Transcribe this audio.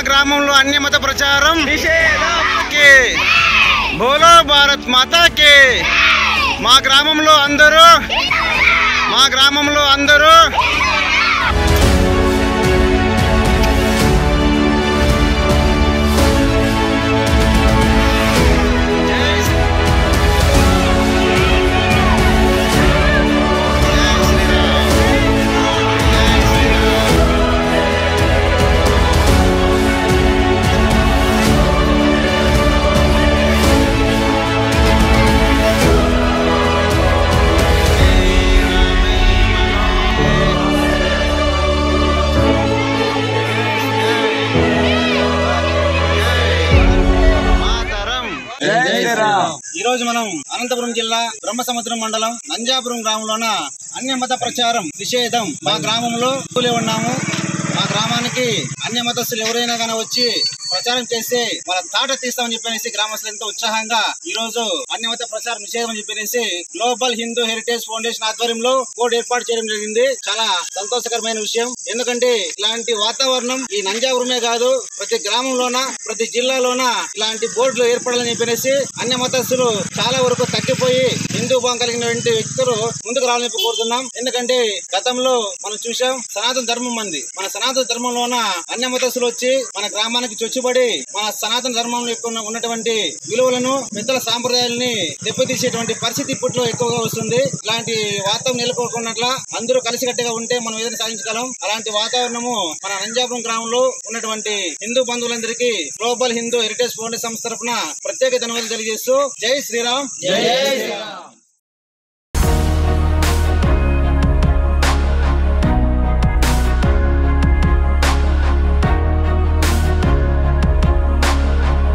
గ్రామంలో అన్ని మత ప్రచారం బోలో భారత్ మాతా కే మా గ్రామంలో అందరూ ఈ రోజు మనం అనంతపురం జిల్లా బ్రహ్మసముద్రం మండలం నంజాపురం గ్రామంలోన అన్య మత ప్రచారం నిషేధం మా గ్రామంలో ఉన్నాము. మా గ్రామానికి అన్య మతస్థులు ఎవరైనా కానీ వచ్చి ప్రచారం చేస్తే వాళ్ళ తాట తీస్తామని చెప్పేసి గ్రామస్తులు ఎంతో ఉత్సాహంగా ఈ రోజు అన్య మత ప్రచారం నిషేధం అని చెప్పేసి గ్లోబల్ హిందూ హెరిటేజ్ ఫౌండేషన్ ఆధ్వర్యంలో బోర్డు ఏర్పాటు చేయడం జరిగింది. చాలా సంతోషకరమైన విషయం. ఎందుకంటే ఇలాంటి వాతావరణం ఈ నంజాపురమే కాదు, ప్రతి గ్రామంలోన ప్రతి జిల్లాలోన ఇలాంటి బోర్డులు ఏర్పడాలని చెప్పేసి అన్య మతస్థులు చాలా వరకు తగ్గిపోయి హిందూ భావం కలిగినటువంటి వ్యక్తులు ముందుకు రావాలని కోరుతున్నాం. ఎందుకంటే గతంలో మనం చూసాం సనాతన ధర్మం మంది, మన సనాతన ధర్మంలోన అన్య మతస్థులు వచ్చి మన గ్రామానికి చొచ్చుబడి మన సనాతన ధర్మంలో ఉన్నటువంటి విలువలను పెద్దల సాంప్రదాయాలని దెబ్బతీసేటువంటి పరిస్థితి ఇప్పట్లో ఎక్కువగా వస్తుంది. ఇలాంటి వాతావరణం నెలకొన్నట్ల అందరూ కలిసికట్టుగా ఉంటే మనం ఏదైనా సాధించగలం. అలాంటి వాతావరణము మన నంజాపురం గ్రామంలో ఉన్నటువంటి హిందూ బంధువులందరికీ గ్లోబల్ హిందూ హెరిటేజ్ ఫౌండేషన్ సంస్థ తరఫున ప్రత్యేక ధన్యవాదాలు తెలియజేస్తూ జై శ్రీరామ్.